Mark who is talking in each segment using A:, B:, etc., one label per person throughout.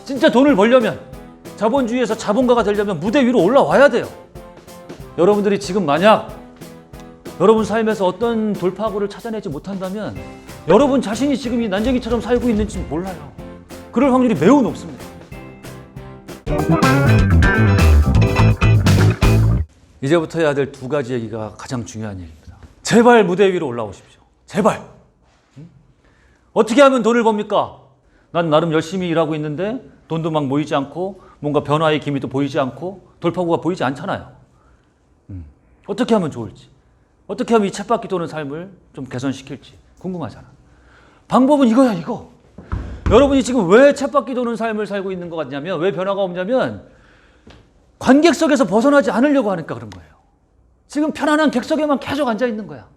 A: 진짜 돈을 벌려면, 자본주의에서 자본가가 되려면 무대 위로 올라와야 돼요. 여러분들이 지금 만약 여러분 삶에서 어떤 돌파구를 찾아내지 못한다면 여러분 자신이 지금 이 난쟁이처럼 살고 있는지 몰라요. 그럴 확률이 매우 높습니다. 이제부터 해야 될 두 가지 얘기가 가장 중요한 얘기입니다. 제발 무대 위로 올라오십시오. 제발. 어떻게 하면 돈을 법니까? 난 나름 열심히 일하고 있는데 돈도 막 모이지 않고 뭔가 변화의 기미도 보이지 않고 돌파구가 보이지 않잖아요. 어떻게 하면 좋을지, 어떻게 하면 이 쳇바퀴 도는 삶을 좀 개선시킬지 궁금하잖아. 방법은 이거야, 이거. 여러분이 지금 왜 쳇바퀴 도는 삶을 살고 있는 것 같냐면, 왜 변화가 없냐면 관객석에서 벗어나지 않으려고 하니까 그런 거예요. 지금 편안한 객석에만 계속 앉아 있는 거야.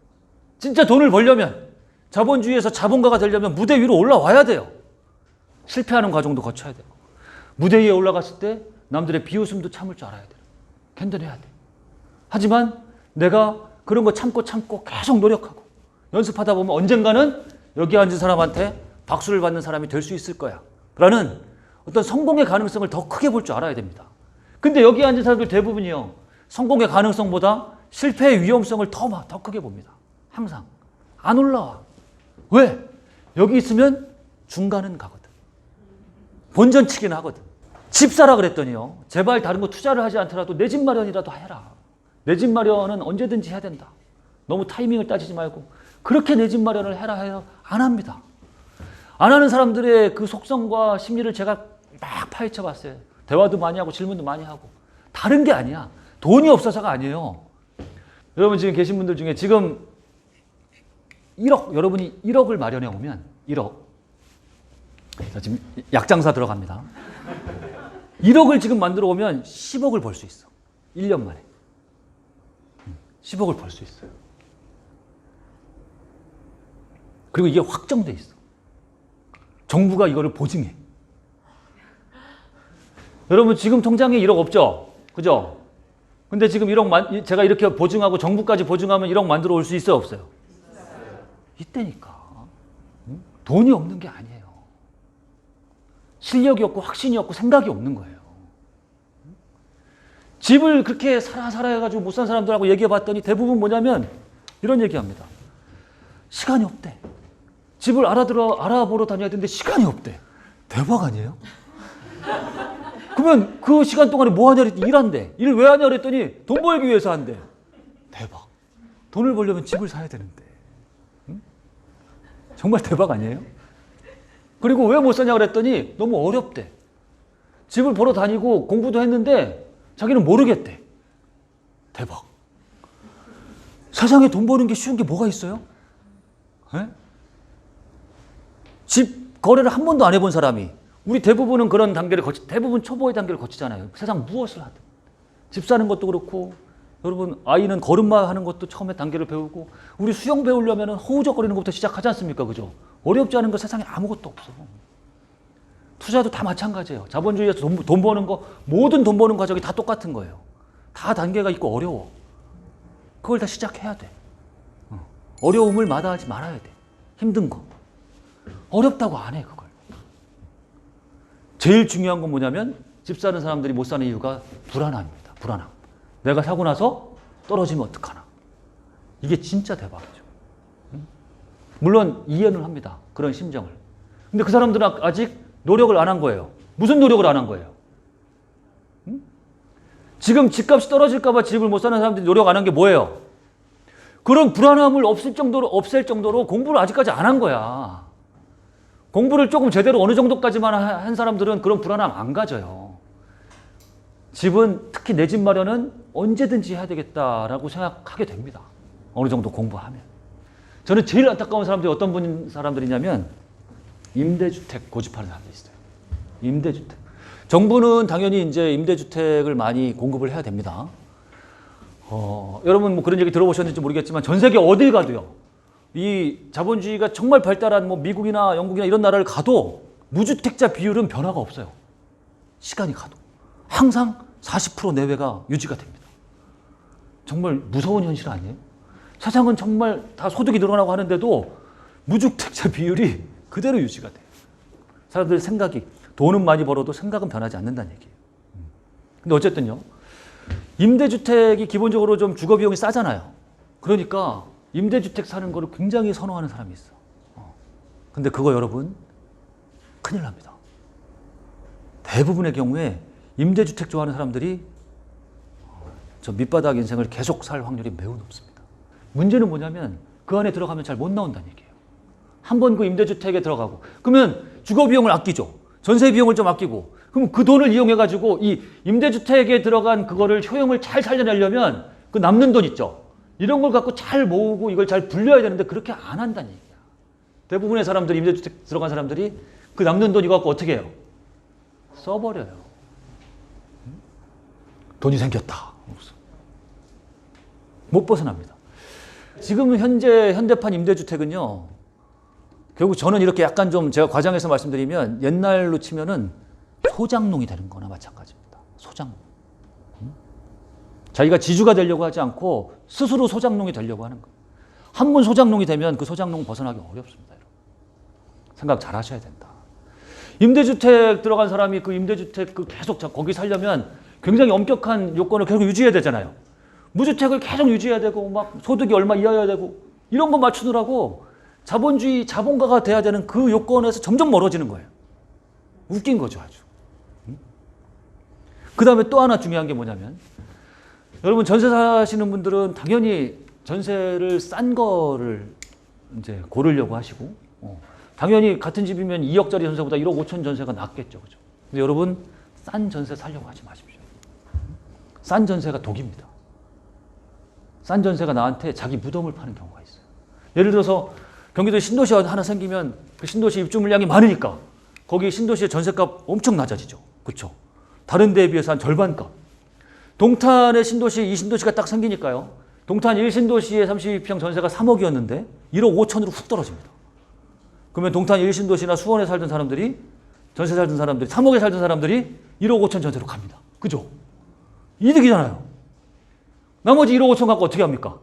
A: 진짜 돈을 벌려면, 자본주의에서 자본가가 되려면 무대 위로 올라와야 돼요. 실패하는 과정도 거쳐야 되고, 무대 위에 올라갔을 때 남들의 비웃음도 참을 줄 알아야 돼요. 견뎌내야 돼. 하지만 내가 그런 거 참고 계속 노력하고 연습하다 보면 언젠가는 여기 앉은 사람한테 박수를 받는 사람이 될 수 있을 거야 라는 어떤 성공의 가능성을 더 크게 볼 줄 알아야 됩니다. 근데 여기 앉은 사람들 대부분이요, 성공의 가능성보다 실패의 위험성을 더 크게 봅니다. 항상 안 올라와. 왜? 여기 있으면 중간은 가거든. 본전치기는 하거든. 집 사라 그랬더니요, 제발 다른 거 투자를 하지 않더라도 내 집 마련이라도 해라. 내 집 마련은 언제든지 해야 된다. 너무 타이밍을 따지지 말고 그렇게 내 집 마련을 해라 해서 안 합니다. 안 하는 사람들의 그 속성과 심리를 제가 막 파헤쳐 봤어요. 대화도 많이 하고 질문도 많이 하고. 다른 게 아니야. 돈이 없어서가 아니에요. 여러분 지금 계신 분들 중에 지금 1억, 여러분이 1억을 마련해 오면 1억. 자, 지금 약장사 들어갑니다. 1억을 지금 만들어 오면 10억을 벌 수 있어. 1년 만에. 10억을 벌 수 있어요. 그리고 이게 확정돼 있어. 정부가 이거를 보증해. 여러분 지금 통장에 1억 없죠? 그죠? 근데 지금 1억 제가 이렇게 보증하고 정부까지 보증하면 1억 만들어 올 수 있어요, 없어요? 이때니까. 돈이 없는 게 아니에요. 실력이 없고 확신이 없고 생각이 없는 거예요. 집을 그렇게 살아 해가지고 못 산 사람들하고 얘기해 봤더니 대부분 뭐냐면 이런 얘기합니다. 시간이 없대. 집을 알아보러 다녀야 되는데 시간이 없대. 대박 아니에요? 그러면 그 시간 동안에 뭐 하냐 그랬더니 일한대. 일 왜 하냐 그랬더니 돈 벌기 위해서 한대. 대박. 돈을 벌려면 집을 사야 되는데. 응? 정말 대박 아니에요? 그리고 왜 못 사냐 그랬더니 너무 어렵대. 집을 보러 다니고 공부도 했는데 자기는 모르겠대. 대박. 세상에 돈 버는 게 쉬운 게 뭐가 있어요? 에? 집 거래를 한 번도 안 해본 사람이, 우리 대부분은 그런 단계를 대부분 초보의 단계를 거치잖아요. 세상 무엇을 하든. 집 사는 것도 그렇고, 여러분 아이는 걸음마 하는 것도 처음에 단계를 배우고, 우리 수영 배우려면 허우적거리는 것부터 시작하지 않습니까? 그죠? 어렵지 않은 거 세상에 아무것도 없어. 투자도 다 마찬가지예요. 자본주의에서 돈 버는 거, 모든 돈 버는 과정이 다 똑같은 거예요. 다 단계가 있고 어려워. 그걸 다 시작해야 돼. 어려움을 마다하지 말아야 돼. 힘든 거. 어렵다고 안 해, 그걸. 제일 중요한 건 뭐냐면 집 사는 사람들이 못 사는 이유가 불안함입니다. 불안함. 내가 사고 나서 떨어지면 어떡하나. 이게 진짜 대박이죠. 물론 이해는 합니다. 그런 심정을. 근데 그 사람들은 아직 노력을 안 한 거예요. 무슨 노력을 안 한 거예요? 지금 집값이 떨어질까 봐 집을 못 사는 사람들이 노력 안 한 게 뭐예요? 그런 불안함을 없앨 정도로 공부를 아직까지 안 한 거야. 공부를 조금 제대로 어느 정도까지만 한 사람들은 그런 불안함 안 가져요. 집은, 특히 내 집 마련은 언제든지 해야 되겠다라고 생각하게 됩니다. 어느 정도 공부하면. 저는 제일 안타까운 사람들이 어떤 사람들이냐면 임대주택 고집하는 사람들이 있어요. 임대주택. 정부는 당연히 이제 임대주택을 많이 공급을 해야 됩니다. 여러분 뭐 그런 얘기 들어보셨는지 모르겠지만 전 세계 어딜 가도요, 이 자본주의가 정말 발달한 뭐 미국이나 영국이나 이런 나라를 가도 무주택자 비율은 변화가 없어요. 시간이 가도. 항상 40% 내외가 유지가 됩니다. 정말 무서운 현실 아니에요? 세상은 정말 다 소득이 늘어나고 하는데도 무주택자 비율이 그대로 유지가 돼요. 사람들의 생각이, 돈은 많이 벌어도 생각은 변하지 않는다는 얘기예요. 근데 어쨌든요. 임대주택이 기본적으로 좀 주거비용이 싸잖아요. 그러니까 임대주택 사는 거를 굉장히 선호하는 사람이 있어. 근데 그거 여러분 큰일 납니다. 대부분의 경우에 임대주택 좋아하는 사람들이 저 밑바닥 인생을 계속 살 확률이 매우 높습니다. 문제는 뭐냐면 그 안에 들어가면 잘 못 나온다는 얘기예요. 한번 그 임대주택에 들어가고 그러면 주거비용을 아끼죠. 전세비용을 좀 아끼고 그럼 그 돈을 이용해가지고 이 임대주택에 들어간 그거를 효용을 잘 살려내려면 그 남는 돈 있죠. 이런 걸 갖고 잘 모으고 이걸 잘 불려야 되는데 그렇게 안 한다는 얘기야. 대부분의 사람들이 임대주택 들어간 사람들이 그 남는 돈 이거 갖고 어떻게 해요? 써버려요. 돈이 생겼다. 못 벗어납니다. 지금 현재 현대판 임대주택은요. 결국 저는 이렇게 약간 좀 제가 과장해서 말씀드리면 옛날로 치면은 소장농이 되는 거나 마찬가지입니다. 소장농. 자기가 지주가 되려고 하지 않고 스스로 소장농이 되려고 하는 거예요. 한 번 소장농이 되면 그 소장농 벗어나기 어렵습니다. 여러분. 생각 잘 하셔야 된다. 임대주택 들어간 사람이 그 임대주택 그 계속 거기 살려면 굉장히 엄격한 요건을 계속 유지해야 되잖아요. 무주택을 계속 유지해야 되고 막 소득이 얼마 이하여야 되고 이런 거 맞추느라고 자본주의 자본가가 돼야 되는 그 요건에서 점점 멀어지는 거예요. 웃긴 거죠 아주. 그 다음에 또 하나 중요한 게 뭐냐면 여러분 전세 사시는 분들은 당연히 전세를 싼 거를 이제 고르려고 하시고 당연히 같은 집이면 2억짜리 전세보다 1억 5천 전세가 낫겠죠. 그죠? 근데 여러분 싼 전세 살려고 하지 마십시오. 싼 전세가 독입니다. 싼 전세가 나한테 자기 무덤을 파는 경우가 있어요. 예를 들어서 경기도에 신도시 하나 생기면 그 신도시 입주 물량이 많으니까 거기 신도시의 전세값 엄청 낮아지죠. 그렇죠? 다른 데에 비해서 한 절반값. 동탄의 신도시, 이 신도시가 딱 생기니까요. 동탄 1신도시의 32평 전세가 3억이었는데 1억 5천으로 훅 떨어집니다. 그러면 동탄 1신도시나 수원에 살던 사람들이 전세 살던 사람들이 3억에 살던 사람들이 1억 5천 전세로 갑니다. 그죠? 이득이잖아요. 나머지 1억 5천 갖고 어떻게 합니까?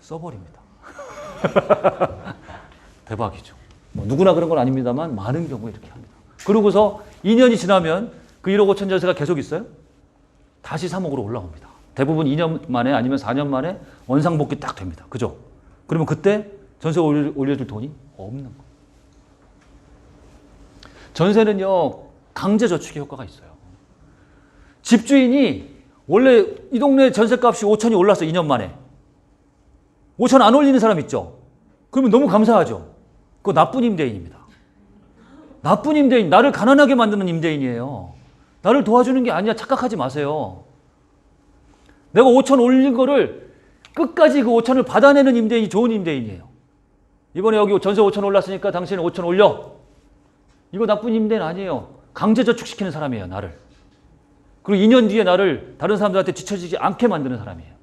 A: 써버립니다. 대박이죠. 뭐 누구나 그런 건 아닙니다만 많은 경우에 이렇게 합니다. 그러고서 2년이 지나면 그 1억 5천 전세가 계속 있어요? 다시 3억으로 올라옵니다. 대부분 2년 만에 아니면 4년 만에 원상복귀 딱 됩니다. 그죠? 그러면 그때 전세 올려줄 돈이 없는 거예요. 전세는요, 강제 저축의 효과가 있어요. 집주인이 원래 이 동네 전세값이 5천이 올랐어, 2년 만에. 5천 안 올리는 사람 있죠? 그러면 너무 감사하죠? 그거 나쁜 임대인입니다. 나쁜 임대인, 나를 가난하게 만드는 임대인이에요. 나를 도와주는 게 아니야. 착각하지 마세요. 내가 5천 올린 거를 끝까지 그 5천을 받아내는 임대인이 좋은 임대인이에요. 이번에 여기 전세 5천 올랐으니까 당신은 5천 올려. 이거 나쁜 임대인 아니에요. 강제 저축시키는 사람이에요, 나를. 그리고 2년 뒤에 나를 다른 사람들한테 뒤처지지 않게 만드는 사람이에요.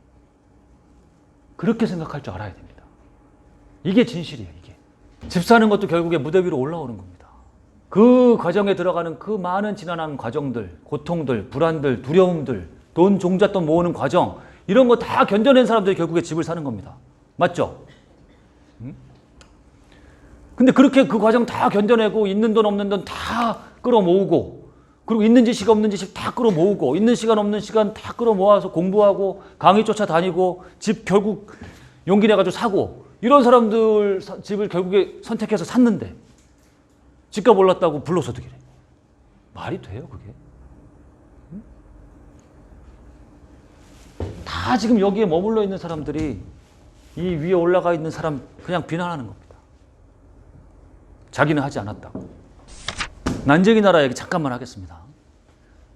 A: 그렇게 생각할 줄 알아야 됩니다. 이게 진실이에요, 이게. 집 사는 것도 결국에 무대 위로 올라오는 겁니다. 그 과정에 들어가는 그 많은 지난한 과정들, 고통들, 불안들, 두려움들, 돈, 종잣돈 모으는 과정, 이런 거 다 견뎌낸 사람들이 결국에 집을 사는 겁니다. 맞죠? 근데 그렇게 그 과정 다 견뎌내고 있는 돈 없는 돈 다 끌어모으고 그리고 있는 지식 없는 지식 다 끌어모으고 있는 시간 없는 시간 다 끌어모아서 공부하고 강의 쫓아다니고 집 결국 용기 내가지고 사고 이런 사람들 집을 결국에 선택해서 샀는데 집값 올랐다고 불로소득이래. 말이 돼요 그게? 다 지금 여기에 머물러 있는 사람들이 이 위에 올라가 있는 사람 그냥 비난하는 겁니다. 자기는 하지 않았다. 난쟁이 나라 얘기 잠깐만 하겠습니다.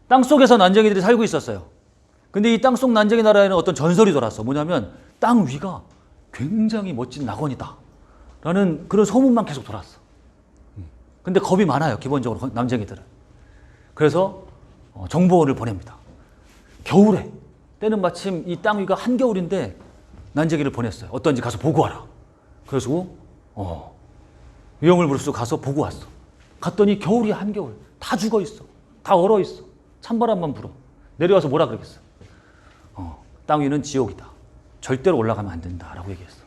A: 땅속에서 난쟁이들이 살고 있었어요. 근데 이 땅속 난쟁이 나라에는 어떤 전설이 돌았어. 뭐냐면 땅 위가 굉장히 멋진 낙원이다 라는 그런 소문만 계속 돌았어. 근데 겁이 많아요, 기본적으로 난쟁이들은. 그래서 정보원을 보냅니다. 겨울에 때는 마침 이 땅 위가 한겨울인데 난쟁이를 보냈어요. 어떤지 가서 보고 와라. 그래서 위험을 무릅쓰고 가서 보고 왔어. 갔더니 겨울이 한겨울. 다 죽어 있어. 다 얼어 있어. 찬바람만 불어. 내려와서 뭐라 그러겠어? 땅 위는 지옥이다. 절대로 올라가면 안 된다라고 얘기했어.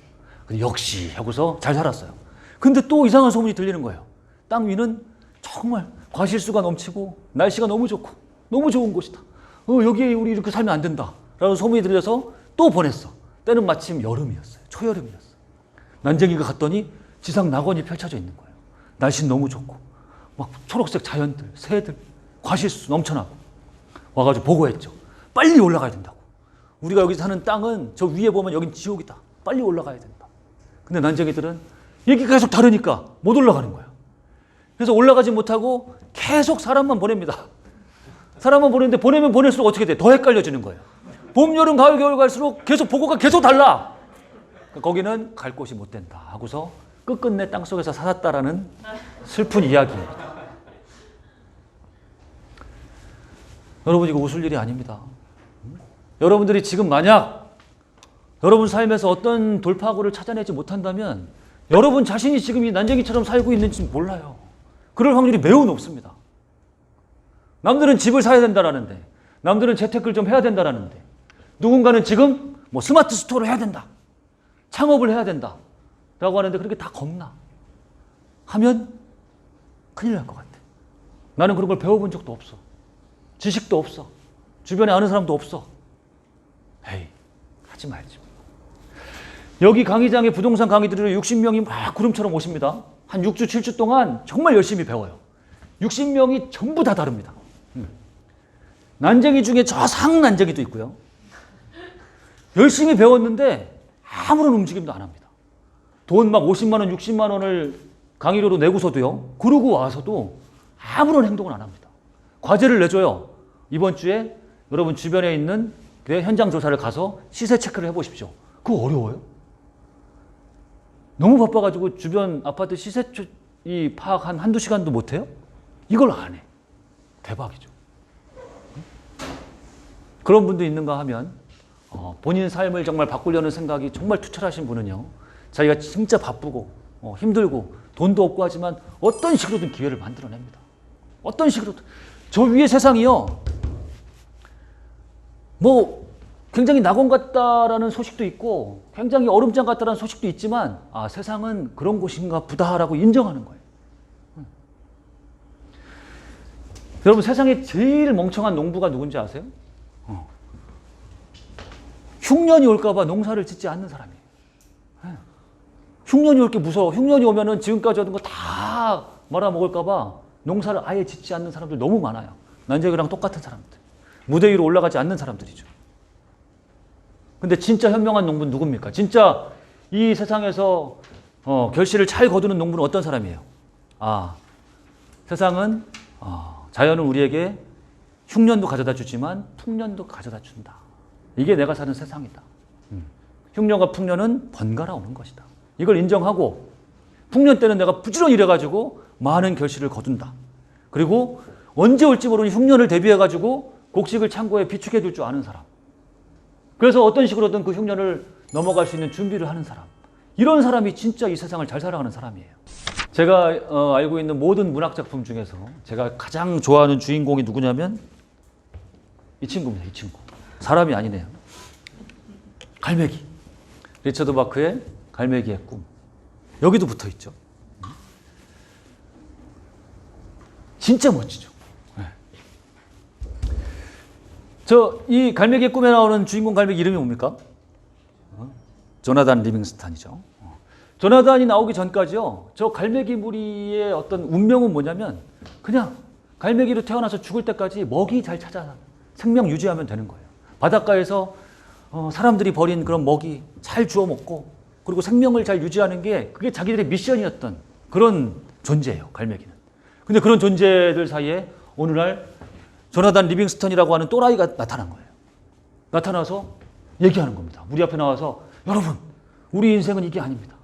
A: 근데 역시 하고서 잘 살았어요. 근데 또 이상한 소문이 들리는 거예요. 땅 위는 정말 과실수가 넘치고 날씨가 너무 좋고 너무 좋은 곳이다. 여기에 우리 이렇게 살면 안 된다. 라고 소문이 들려서 또 보냈어. 때는 마침 여름이었어요. 초여름이었어요. 난쟁이가 갔더니 지상 낙원이 펼쳐져 있는 거예요. 날씨는 너무 좋고 막 초록색 자연들, 새들, 과실수 넘쳐나고 와가지고 보고했죠. 빨리 올라가야 된다고. 우리가 여기 사는 땅은 저 위에 보면 여긴 지옥이다. 빨리 올라가야 된다. 근데 난쟁이들은 얘기가 계속 다르니까 못 올라가는 거야. 그래서 올라가지 못하고 계속 사람만 보냅니다. 사람만 보내는데 보내면 보낼수록 어떻게 돼? 더 헷갈려지는 거예요. 봄, 여름, 가을, 겨울 갈수록 계속 보고가 계속 달라. 거기는 갈 곳이 못 된다 하고서 끝끝내 땅속에서 살았다라는 슬픈 이야기입니다. 여러분, 이거 웃을 일이 아닙니다. 여러분들이 지금 만약 여러분 삶에서 어떤 돌파구를 찾아내지 못한다면 여러분 자신이 지금 이 난쟁이처럼 살고 있는지 몰라요. 그럴 확률이 매우 높습니다. 남들은 집을 사야 된다라는데, 남들은 재테크를 좀 해야 된다라는데, 누군가는 지금 뭐 스마트 스토어를 해야 된다, 창업을 해야 된다 라고 하는데 그렇게 다 겁나 하면 큰일 날 것 같아. 나는 그런 걸 배워본 적도 없어. 지식도 없어. 주변에 아는 사람도 없어. 에이, 하지 말지. 여기 강의장에 부동산 강의들을 60명이 막 구름처럼 오십니다. 한 6주, 7주 동안 정말 열심히 배워요. 60명이 전부 다 다릅니다. 난쟁이 중에 저 상난쟁이도 있고요. 열심히 배웠는데 아무런 움직임도 안 합니다. 돈 막 50만 원, 60만 원을 강의료로 내고서도요. 그러고 와서도 아무런 행동을 안 합니다. 과제를 내줘요. 이번 주에 여러분 주변에 있는 현장 조사를 가서 시세 체크를 해보십시오. 그거 어려워요? 너무 바빠가지고 주변 아파트 시세 파악 한두 시간도 못해요? 이걸 안 해. 대박이죠. 그런 분도 있는가 하면 본인 삶을 정말 바꾸려는 생각이 정말 투철하신 분은요. 자기가 진짜 바쁘고 힘들고 돈도 없고 하지만 어떤 식으로든 기회를 만들어냅니다. 어떤 식으로든. 저 위에 세상이요. 뭐 굉장히 낙원 같다라는 소식도 있고 굉장히 얼음장 같다라는 소식도 있지만 세상은 그런 곳인가 보다라고 인정하는 거예요. 여러분, 세상에 제일 멍청한 농부가 누군지 아세요? 흉년이 올까 봐 농사를 짓지 않는 사람이에요. 흉년이 올 게 무서워. 흉년이 오면은 지금까지 얻은 거 다 말아먹을까 봐 농사를 아예 짓지 않는 사람들 너무 많아요. 난쟁이랑 똑같은 사람들. 무대 위로 올라가지 않는 사람들이죠. 근데 진짜 현명한 농부는 누굽니까? 진짜 이 세상에서 결실을 잘 거두는 농부는 어떤 사람이에요? 세상은 자연은 우리에게 흉년도 가져다 주지만 풍년도 가져다 준다. 이게 내가 사는 세상이다. 흉년과 풍년은 번갈아 오는 것이다. 이걸 인정하고 풍년 때는 내가 부지런히 일해가지고 많은 결실을 거둔다. 그리고 언제 올지 모르는 흉년을 대비해가지고 곡식을 창고에 비축해 둘 줄 아는 사람. 그래서 어떤 식으로든 그 흉년을 넘어갈 수 있는 준비를 하는 사람. 이런 사람이 진짜 이 세상을 잘 살아가는 사람이에요. 제가 알고 있는 모든 문학 작품 중에서 제가 가장 좋아하는 주인공이 누구냐면 이 친구입니다. 이 친구. 사람이 아니네요. 갈매기. 리처드 바크의 갈매기의 꿈. 여기도 붙어 있죠. 진짜 멋지죠. 이 갈매기의 꿈에 나오는 주인공 갈매기 이름이 뭡니까? 조나단 리빙스턴이죠. 조나단이 나오기 전까지요. 저 갈매기 무리의 어떤 운명은 뭐냐면 그냥 갈매기로 태어나서 죽을 때까지 먹이 잘 찾아 생명 유지하면 되는 거예요. 바닷가에서 사람들이 버린 그런 먹이 잘 주워 먹고 그리고 생명을 잘 유지하는 게 그게 자기들의 미션이었던 그런 존재예요. 갈매기는. 근데 그런 존재들 사이에 어느 날 조나단 리빙스턴이라고 하는 또라이가 나타난 거예요. 나타나서 얘기하는 겁니다. 우리 앞에 나와서 여러분, 우리 인생은 이게 아닙니다.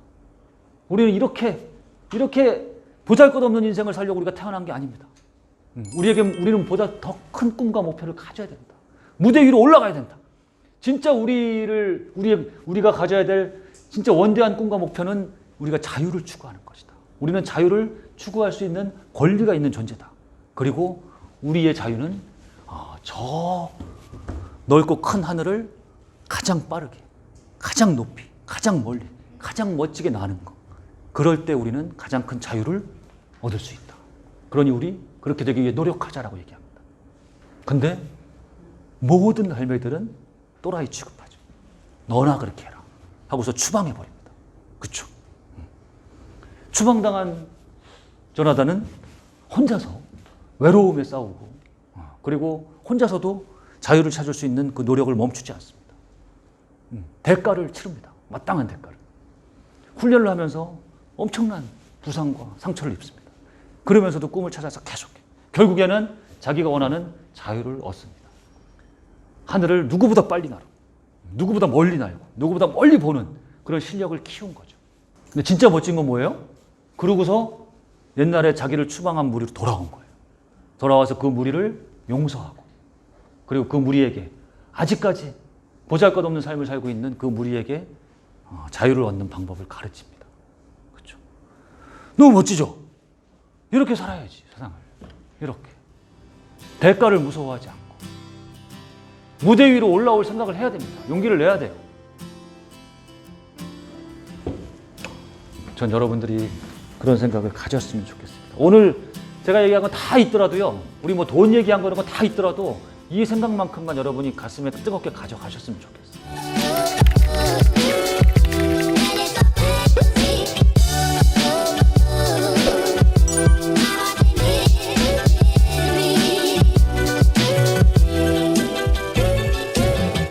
A: 우리는 이렇게 보잘것없는 인생을 살려고 우리가 태어난 게 아닙니다. 우리는 보다 더 큰 꿈과 목표를 가져야 된다. 무대 위로 올라가야 된다. 진짜 우리가 가져야 될 진짜 원대한 꿈과 목표는 우리가 자유를 추구하는 것이다. 우리는 자유를 추구할 수 있는 권리가 있는 존재다. 그리고 우리의 자유는 저 넓고 큰 하늘을 가장 빠르게, 가장 높이, 가장 멀리, 가장 멋지게 나는 것. 그럴 때 우리는 가장 큰 자유를 얻을 수 있다. 그러니 우리 그렇게 되기 위해 노력하자라고 얘기합니다. 근데 모든 할매들은 또라이 취급하죠. 너나 그렇게 해라 하고서 추방해버립니다. 그쵸? 추방당한 조나단은 혼자서 외로움에 싸우고 그리고 혼자서도 자유를 찾을 수 있는 그 노력을 멈추지 않습니다. 대가를 치릅니다. 마땅한 대가를. 훈련을 하면서 엄청난 부상과 상처를 입습니다. 그러면서도 꿈을 찾아서 계속해. 결국에는 자기가 원하는 자유를 얻습니다. 하늘을 누구보다 빨리 날고, 누구보다 멀리 날고, 누구보다 멀리 보는 그런 실력을 키운 거죠. 근데 진짜 멋진 건 뭐예요? 그러고서 옛날에 자기를 추방한 무리로 돌아온 거예요. 돌아와서 그 무리를 용서하고, 그리고 그 무리에게 아직까지 보잘것없는 삶을 살고 있는 그 무리에게 자유를 얻는 방법을 가르칩니다. 그렇죠? 너무 멋지죠? 이렇게 살아야지, 세상을. 이렇게. 대가를 무서워하지 않고. 무대 위로 올라올 생각을 해야 됩니다. 용기를 내야 돼요. 전 여러분들이 그런 생각을 가졌으면 좋겠습니다. 오늘 제가 얘기한 건 다 있더라도요, 우리 뭐 돈 얘기한 거는 다 있더라도 이 생각만큼만 여러분이 가슴에 뜨겁게 가져가셨으면 좋겠어요.